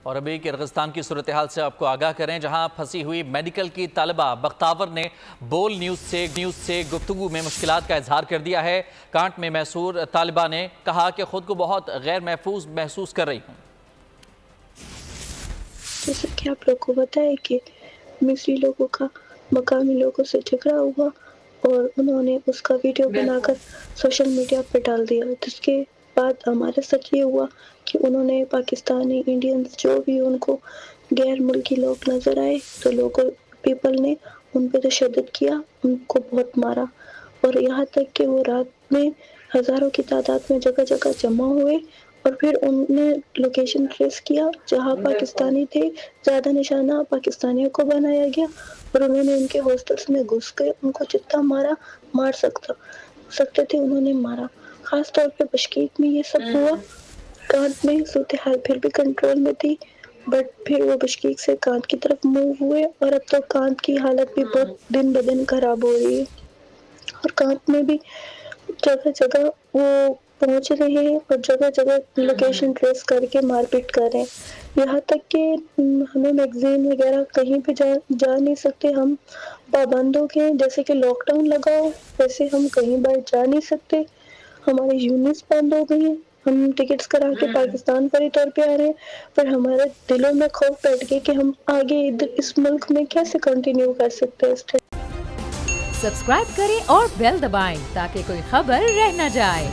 اور ابھی کرغزستان کی صورتحال سے آپ کو آگاہ کریں، جہاں پھنسی ہوئی میڈیکل کی طالبہ بختاور نے بول نیوز سے گفتگو میں مشکلات کا اظہار کر دیا ہے۔ کانٹ میں محصور طالبہ نے کہا کہ خود کو بہت غیر محفوظ محسوس کر رہی ہوں۔ جیسا کہ آپ لوگ کو پتہ ہے کہ مصری لوگوں کا مقامی لوگوں سے جھگڑا ہوا اور انہوں نے اس کا ویڈیو بنا کر سوشل میڈیا پر ڈال دیا، جس کے بعد ہمارے ساتھ یہ ہوا کہ انہوں نے پاکستانی انڈینز جو بھی ان کو غیر ملکی لوگ نظر آئے تو لوکل پیپل نے ان پہ تشدد کیا، ان کو بہت مارا، اور یہاں تک کہ وہ رات میں ہزاروں کی تعداد میں جگہ جگہ جمع ہوئے، اور پھر ان نے لوکیشن ٹریس کیا جہاں پاکستانی تھے، زیادہ نشانہ پاکستانیوں کو بنایا گیا، اور انہوں نے ان کے ہاسٹلس میں گھس کے ان کو جتنا مار سکتے تھے انہوں نے مارا۔ خاص طور پہ بشکیک میں یہ سب ہوا۔ کانٹ میں صورتحال پھر بھی کنٹرول میں تھی، بٹ پھر وہ بشکیک سے کانٹ کی طرف موو ہوئے، اور اب تو کانٹ کی حالت بھی بہت دن بدن خراب ہو رہی ہے، اور کانٹ میں بھی جگہ جگہ وہ پہنچ رہے ہیں اور جگہ جگہ لوکیشن ٹریس کر کے مار پیٹ کر رہے ہیں، یہاں تک کہ ہمیں میگزین وغیرہ کہیں پہ جا نہیں سکتے، ہم پابند ہو گئے، جیسے کہ لاک ڈاؤن لگا ہو ویسے ہم کہیں باہر جا نہیں سکتے، ہماری یونٹس بند ہو گئی ہیں، ہم ٹکٹس کرا کے پاکستان فوری طور پہ آ رہے ہیں، پر ہمارے دلوں میں خوف بیٹھ گئے کہ ہم آگے اس ملک میں کیسے کنٹینیو کر سکتے ہیں۔ سبسکرائب کریں اور بیل دبائیں تاکہ کوئی خبر رہ نہ جائے۔